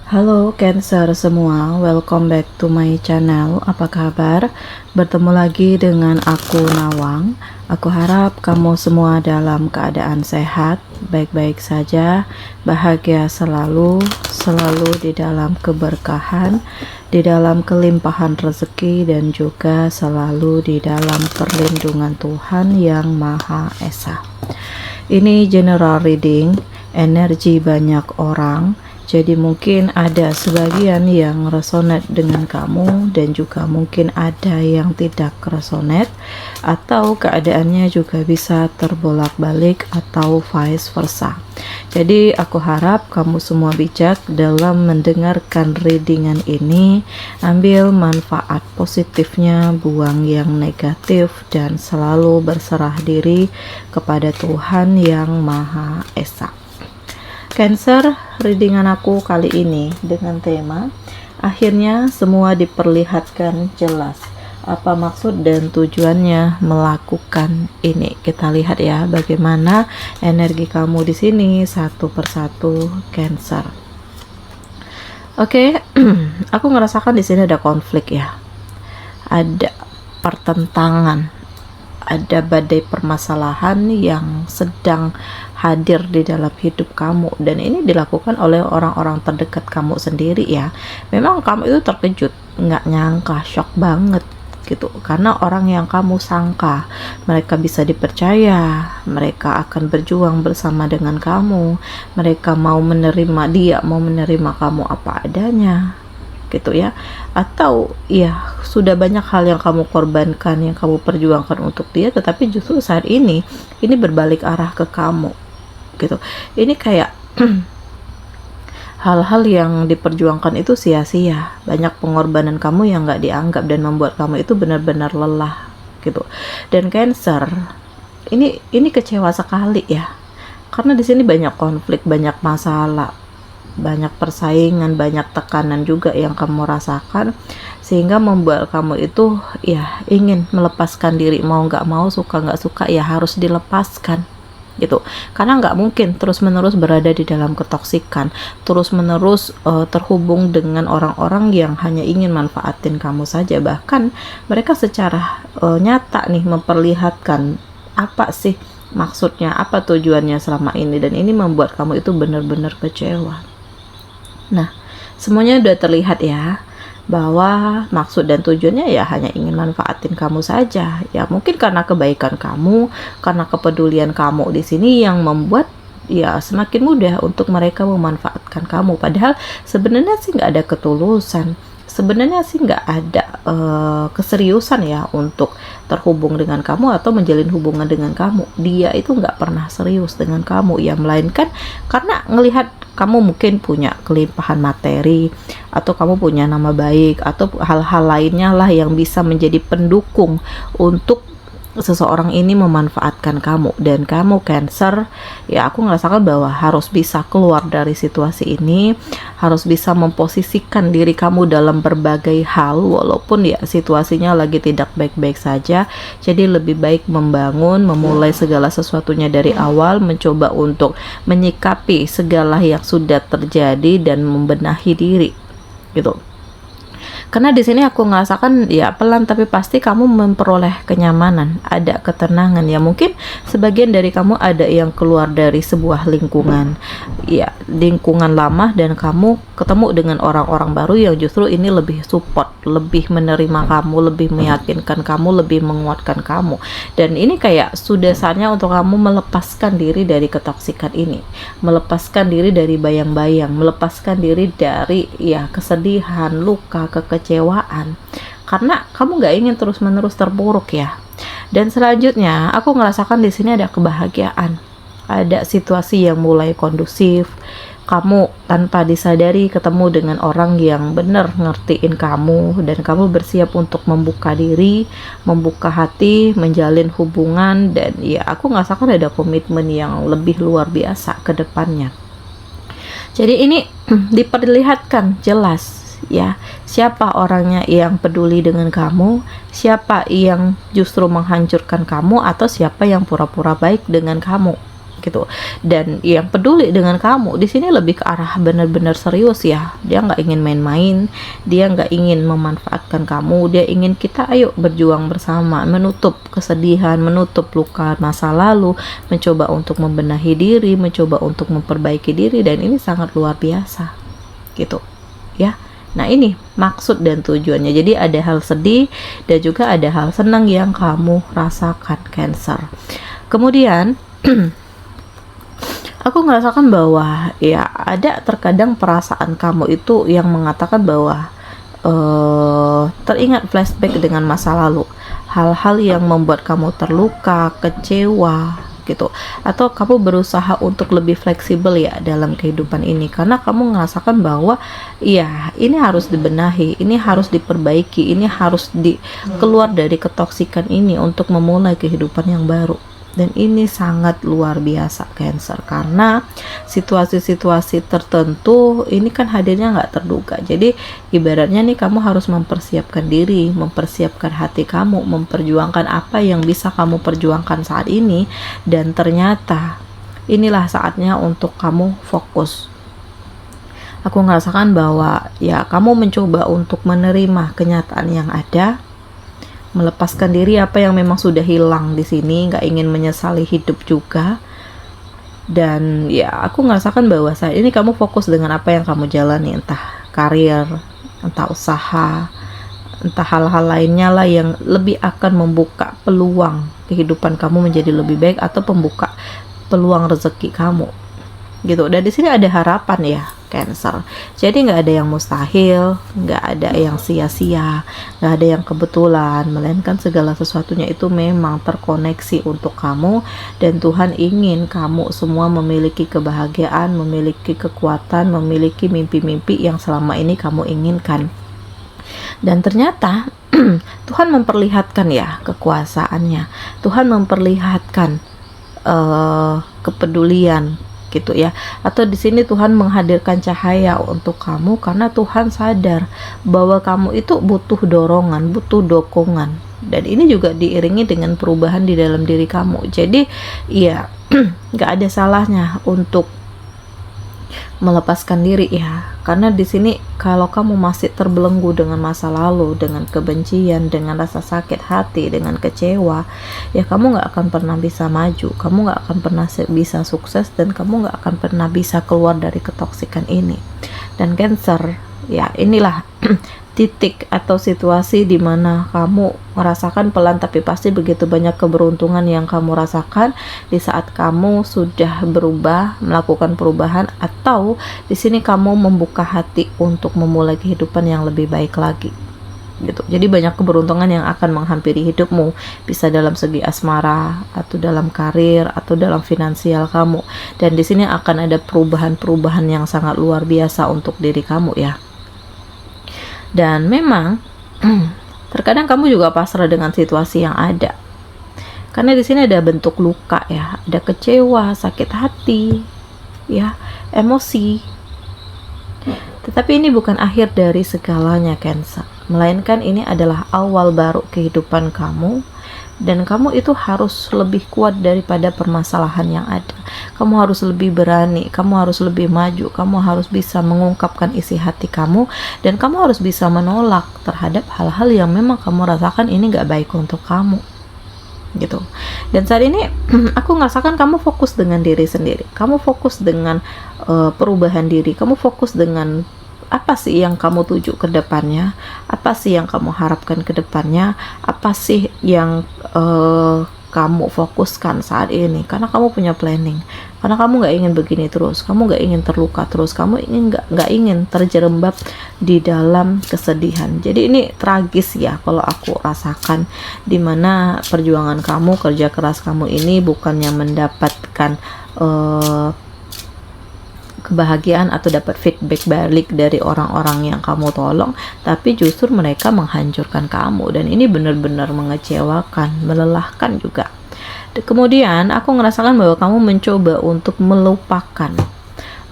Halo Cancer semua, welcome back to my channel. Apa kabar? Bertemu lagi dengan aku Nawang. Aku harap kamu semua dalam keadaan sehat, baik-baik saja, bahagia selalu, selalu di dalam keberkahan, di dalam kelimpahan rezeki, dan juga selalu di dalam perlindungan Tuhan Yang Maha Esa. Ini general reading, energi banyak orang. Jadi mungkin ada sebagian yang resonate dengan kamu dan juga mungkin ada yang tidak resonate, atau keadaannya juga bisa terbolak-balik atau vice versa. Jadi aku harap kamu semua bijak dalam mendengarkan readingan ini. Ambil manfaat positifnya, buang yang negatif, dan selalu berserah diri kepada Tuhan Yang Maha Esa. Cancer, readingan aku kali ini dengan tema akhirnya semua diperlihatkan jelas. Apa maksud dan tujuannya melakukan ini? Kita lihat ya bagaimana energi kamu di sini satu persatu Cancer. Oke, aku ngerasakan di sini ada konflik ya. Ada pertentangan, ada badai permasalahan yang sedang hadir di dalam hidup kamu, dan ini dilakukan oleh orang-orang terdekat kamu sendiri ya. Memang kamu itu terkejut, nggak nyangka, shock banget gitu, karena orang yang kamu sangka mereka bisa dipercaya, mereka akan berjuang bersama dengan kamu, mereka mau menerima, dia mau menerima kamu apa adanya gitu ya, atau ya sudah banyak hal yang kamu korbankan, yang kamu perjuangkan untuk dia, tetapi justru saat ini berbalik arah ke kamu gitu. Ini kayak hal-hal yang diperjuangkan itu sia-sia, banyak pengorbanan kamu yang nggak dianggap dan membuat kamu itu benar-benar lelah gitu. Dan Cancer ini kecewa sekali ya, karena di sini banyak konflik, banyak masalah, banyak persaingan, banyak tekanan juga yang kamu rasakan, sehingga membuat kamu itu ya ingin melepaskan diri, mau nggak mau, suka nggak suka ya harus dilepaskan gitu, karena nggak mungkin terus-menerus berada di dalam ketoksikan, terus-menerus terhubung dengan orang-orang yang hanya ingin manfaatin kamu saja. Bahkan mereka secara nyata nih memperlihatkan apa sih maksudnya, apa tujuannya selama ini, dan ini membuat kamu itu benar-benar kecewa. Nah, semuanya udah terlihat ya, bahwa maksud dan tujuannya ya hanya ingin manfaatin kamu saja. Ya mungkin karena kebaikan kamu, karena kepedulian kamu di sini yang membuat ya semakin mudah untuk mereka memanfaatkan kamu. Padahal sebenarnya sih nggak ada ketulusan, sebenarnya sih nggak ada keseriusan ya untuk terhubung dengan kamu atau menjalin hubungan dengan kamu. Dia itu nggak pernah serius dengan kamu ya, melainkan karena ngelihat kamu mungkin punya kelimpahan materi, atau kamu punya nama baik, atau hal-hal lainnya lah yang bisa menjadi pendukung untuk seseorang ini memanfaatkan kamu. Dan kamu Cancer ya, aku ngerasakan bahwa harus bisa keluar dari situasi ini, harus bisa memposisikan diri kamu dalam berbagai hal walaupun ya situasinya lagi tidak baik-baik saja. Jadi lebih baik membangun, memulai segala sesuatunya dari awal, mencoba untuk menyikapi segala yang sudah terjadi dan membenahi diri gitu. Karena di sini aku merasakan ya pelan tapi pasti kamu memperoleh kenyamanan, ada ketenangan ya. Mungkin sebagian dari kamu ada yang keluar dari sebuah lingkungan ya, lingkungan lama, dan kamu ketemu dengan orang-orang baru yang justru ini lebih support, lebih menerima kamu, lebih meyakinkan kamu, lebih menguatkan kamu. Dan ini kayak sudah saatnya untuk kamu melepaskan diri dari ketoksikan ini, melepaskan diri dari bayang-bayang, melepaskan diri dari ya kesedihan, luka, kekecewaan, karena kamu nggak ingin terus-menerus terpuruk ya. Dan selanjutnya aku ngerasakan di sini ada kebahagiaan, ada situasi yang mulai kondusif. Kamu tanpa disadari ketemu dengan orang yang benar ngertiin kamu, dan kamu bersiap untuk membuka diri, membuka hati, menjalin hubungan, dan ya aku ngerasakan ada komitmen yang lebih luar biasa ke depannya. Jadi ini diperlihatkan jelas ya, siapa orangnya yang peduli dengan kamu, siapa yang justru menghancurkan kamu, atau siapa yang pura-pura baik dengan kamu gitu. Dan yang peduli dengan kamu di sini lebih ke arah benar-benar serius ya. Dia nggak ingin main-main, dia nggak ingin memanfaatkan kamu, dia ingin kita ayo berjuang bersama, menutup kesedihan, menutup luka masa lalu, mencoba untuk membenahi diri, mencoba untuk memperbaiki diri, dan ini sangat luar biasa gitu ya. Nah, ini maksud dan tujuannya. Jadi ada hal sedih dan juga ada hal senang yang kamu rasakan, Cancer. Kemudian aku ngerasakan bahwa ya ada terkadang perasaan kamu itu yang mengatakan bahwa teringat flashback dengan masa lalu, hal-hal yang membuat kamu terluka, kecewa gitu, atau kamu berusaha untuk lebih fleksibel ya dalam kehidupan ini, karena kamu merasakan bahwa ya ini harus dibenahi, ini harus diperbaiki, ini harus keluar dari ketoksikan ini untuk memulai kehidupan yang baru. Dan ini sangat luar biasa, Cancer, karena situasi-situasi tertentu ini kan hadirnya nggak terduga. Jadi ibaratnya nih kamu harus mempersiapkan diri, mempersiapkan hati kamu, memperjuangkan apa yang bisa kamu perjuangkan saat ini, dan ternyata inilah saatnya untuk kamu fokus. Aku ngerasakan bahwa ya kamu mencoba untuk menerima kenyataan yang ada, melepaskan diri apa yang memang sudah hilang di sini, nggak ingin menyesali hidup juga. Dan ya aku ngerasakan bahwa saat ini kamu fokus dengan apa yang kamu jalani, entah karir, entah usaha, entah hal-hal lainnya lah yang lebih akan membuka peluang kehidupan kamu menjadi lebih baik, atau membuka peluang rezeki kamu gitu. Dan di sini ada harapan ya, Cancer. Jadi nggak ada yang mustahil, nggak ada yang sia-sia, nggak ada yang kebetulan, melainkan segala sesuatunya itu memang terkoneksi untuk kamu, dan Tuhan ingin kamu semua memiliki kebahagiaan, memiliki kekuatan, memiliki mimpi-mimpi yang selama ini kamu inginkan. Dan ternyata Tuhan memperlihatkan ya kekuasaannya, Tuhan memperlihatkan kepedulian gitu ya. Atau di sini Tuhan menghadirkan cahaya untuk kamu, karena Tuhan sadar bahwa kamu itu butuh dorongan, butuh dukungan, dan ini juga diiringi dengan perubahan di dalam diri kamu. Jadi ya nggak ada salahnya untuk melepaskan diri ya, karena di sini kalau kamu masih terbelenggu dengan masa lalu, dengan kebencian, dengan rasa sakit hati, dengan kecewa, ya kamu nggak akan pernah bisa maju, kamu nggak akan pernah bisa sukses, dan kamu nggak akan pernah bisa keluar dari ketoksikan ini. Dan Cancer, ya inilah titik atau situasi di mana kamu merasakan pelan tapi pasti begitu banyak keberuntungan yang kamu rasakan di saat kamu sudah berubah, melakukan perubahan, atau di sini kamu membuka hati untuk memulai kehidupan yang lebih baik lagi gitu. Jadi banyak keberuntungan yang akan menghampiri hidupmu, bisa dalam segi asmara, atau dalam karir, atau dalam finansial kamu. Dan di sini akan ada perubahan-perubahan yang sangat luar biasa untuk diri kamu ya. Dan memang terkadang kamu juga pasrah dengan situasi yang ada, karena di sini ada bentuk luka ya, ada kecewa, sakit hati ya, emosi. Tetapi ini bukan akhir dari segalanya, Cancer, melainkan ini adalah awal baru kehidupan kamu. Dan kamu itu harus lebih kuat daripada permasalahan yang ada. Kamu harus lebih berani, kamu harus lebih maju, kamu harus bisa mengungkapkan isi hati kamu, dan kamu harus bisa menolak terhadap hal-hal yang memang kamu rasakan ini gak baik untuk kamu gitu. Dan saat ini aku ngerasakan kamu fokus dengan diri sendiri, kamu fokus dengan perubahan diri, kamu fokus dengan apa sih yang kamu tuju ke depannya, apa sih yang kamu harapkan ke depannya, apa sih yang kamu fokuskan saat ini, karena kamu punya planning, karena kamu nggak ingin begini terus, kamu nggak ingin terluka terus, kamu nggak ingin terjerembab di dalam kesedihan. Jadi ini tragis ya kalau aku rasakan, dimana perjuangan kamu, kerja keras kamu ini bukannya mendapatkan kebahagiaan atau dapat feedback balik dari orang-orang yang kamu tolong, tapi justru mereka menghancurkan kamu, dan ini benar-benar mengecewakan, melelahkan juga. Kemudian aku ngerasakan bahwa kamu mencoba untuk melupakan,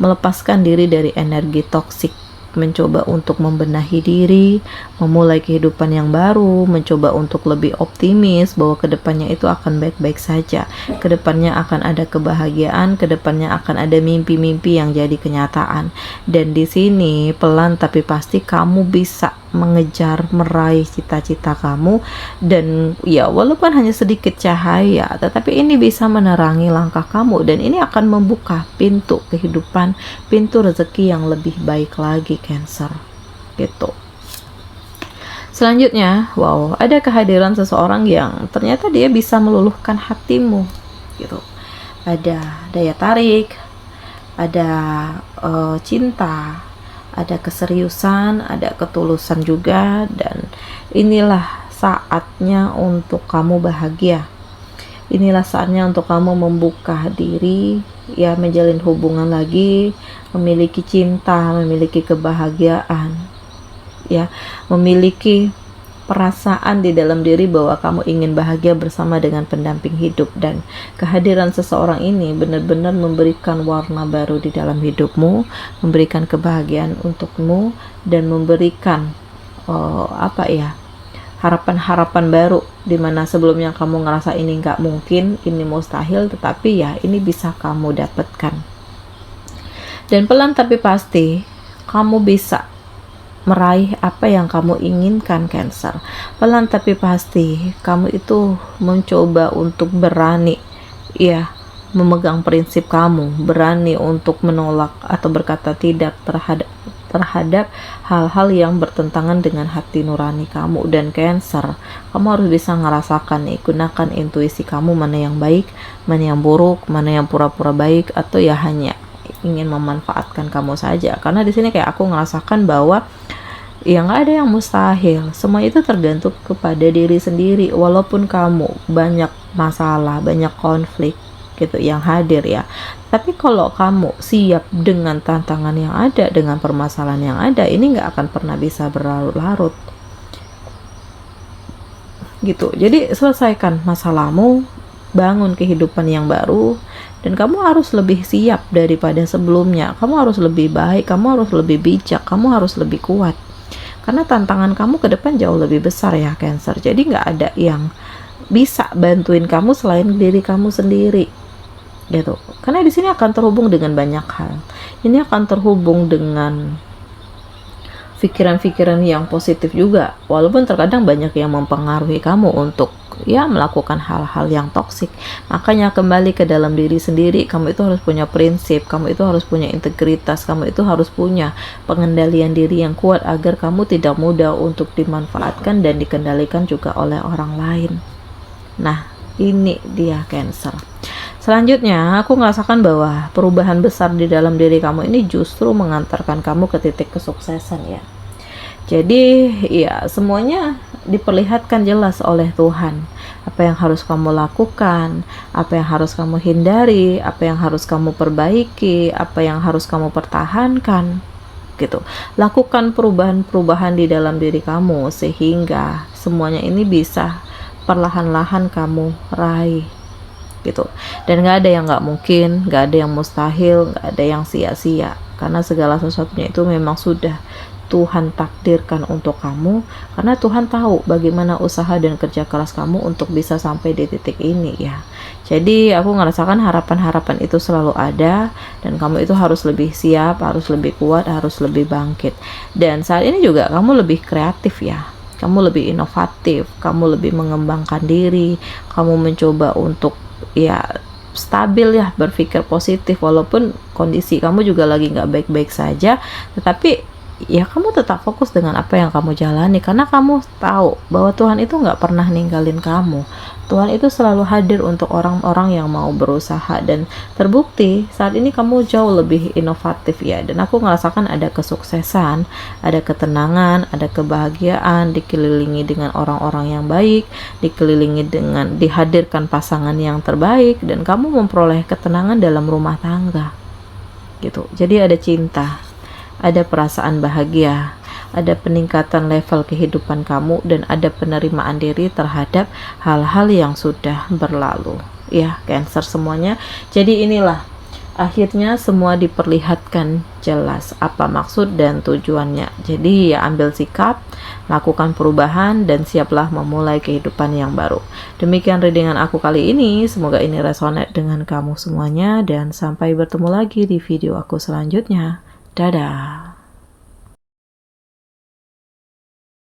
melepaskan diri dari energi toksik mencoba untuk membenahi diri, memulai kehidupan yang baru, mencoba untuk lebih optimis bahwa kedepannya itu akan baik-baik saja, kedepannya akan ada kebahagiaan, kedepannya akan ada mimpi-mimpi yang jadi kenyataan. Dan di sini pelan tapi pasti kamu bisa mengejar, meraih cita-cita kamu, dan ya walaupun hanya sedikit cahaya, tetapi ini bisa menerangi langkah kamu, dan ini akan membuka pintu kehidupan, pintu rezeki yang lebih baik lagi, Cancer, gitu. Selanjutnya, wow, ada kehadiran seseorang yang ternyata dia bisa meluluhkan hatimu, gitu. Ada daya tarik, ada cinta, ada keseriusan, ada ketulusan juga, dan inilah saatnya untuk kamu bahagia. Inilah saatnya untuk kamu membuka diri, ya, menjalin hubungan lagi, memiliki cinta, memiliki kebahagiaan, ya, memiliki perasaan di dalam diri bahwa kamu ingin bahagia bersama dengan pendamping hidup. Dan kehadiran seseorang ini benar-benar memberikan warna baru di dalam hidupmu, memberikan kebahagiaan untukmu, dan memberikan harapan-harapan baru, dimana sebelumnya kamu ngerasa ini nggak mungkin, ini mustahil, tetapi ya ini bisa kamu dapatkan. Dan pelan tapi pasti kamu bisa meraih apa yang kamu inginkan, Cancer. Pelan tapi pasti kamu itu mencoba untuk berani, ya, memegang prinsip kamu, berani untuk menolak atau berkata tidak terhadap hal-hal yang bertentangan dengan hati nurani kamu. Dan Cancer, kamu harus bisa ngerasakan nih, gunakan intuisi kamu, mana yang baik, mana yang buruk, mana yang pura-pura baik, atau ya hanya ingin memanfaatkan kamu saja. Karena di sini kayak aku ngerasakan bahwa ya nggak ada yang mustahil, semua itu tergantung kepada diri sendiri. Walaupun kamu banyak masalah, banyak konflik gitu yang hadir, ya, tapi kalau kamu siap dengan tantangan yang ada, dengan permasalahan yang ada, ini nggak akan pernah bisa berlarut-larut gitu. Jadi selesaikan masalahmu, bangun kehidupan yang baru, dan kamu harus lebih siap daripada sebelumnya. Kamu harus lebih baik, kamu harus lebih bijak, kamu harus lebih kuat, karena tantangan kamu ke depan jauh lebih besar, ya, Cancer. Jadi nggak ada yang bisa bantuin kamu selain diri kamu sendiri, gitu. Karena di sini akan terhubung dengan banyak hal. Ini akan terhubung dengan pikiran-pikiran yang positif juga, walaupun terkadang banyak yang mempengaruhi kamu untuk ya melakukan hal-hal yang toksik. Makanya kembali ke dalam diri sendiri. Kamu itu harus punya prinsip, kamu itu harus punya integritas, kamu itu harus punya pengendalian diri yang kuat agar kamu tidak mudah untuk dimanfaatkan dan dikendalikan juga oleh orang lain. Nah, ini dia, Cancer. Selanjutnya, aku merasakan bahwa perubahan besar di dalam diri kamu ini justru mengantarkan kamu ke titik kesuksesan, ya. Jadi ya semuanya diperlihatkan jelas oleh Tuhan. Apa yang harus kamu lakukan, apa yang harus kamu hindari, apa yang harus kamu perbaiki, apa yang harus kamu pertahankan, gitu. Lakukan perubahan-perubahan di dalam diri kamu sehingga semuanya ini bisa perlahan-lahan kamu raih, gitu. Dan gak ada yang gak mungkin, gak ada yang mustahil, gak ada yang sia-sia, karena segala sesuatunya itu memang sudah Tuhan takdirkan untuk kamu, karena Tuhan tahu bagaimana usaha dan kerja keras kamu untuk bisa sampai di titik ini, ya. Jadi aku ngerasakan harapan-harapan itu selalu ada, dan kamu itu harus lebih siap, harus lebih kuat, harus lebih bangkit. Dan saat ini juga kamu lebih kreatif, ya. Kamu lebih inovatif, kamu lebih mengembangkan diri, kamu mencoba untuk ya stabil, ya, berpikir positif walaupun kondisi kamu juga lagi nggak baik-baik saja, tetapi ya kamu tetap fokus dengan apa yang kamu jalani, karena kamu tahu bahwa Tuhan itu nggak pernah ninggalin kamu. Tuhan itu selalu hadir untuk orang-orang yang mau berusaha, dan terbukti saat ini kamu jauh lebih inovatif, ya. Dan aku ngerasakan ada kesuksesan, ada ketenangan, ada kebahagiaan, dikelilingi dengan orang-orang yang baik, dikelilingi dengan dihadirkan pasangan yang terbaik, dan kamu memperoleh ketenangan dalam rumah tangga, gitu. Jadi ada cinta, ada perasaan bahagia, ada peningkatan level kehidupan kamu, dan ada penerimaan diri terhadap hal-hal yang sudah berlalu, ya, Cancer semuanya. Jadi inilah Akhirnya semua diperlihatkan jelas apa maksud dan tujuannya. Jadi ya ambil sikap, lakukan perubahan, dan siaplah memulai kehidupan yang baru. Demikian readingan aku kali ini, semoga ini resonate dengan kamu semuanya, dan sampai bertemu lagi di video aku selanjutnya. Dadah.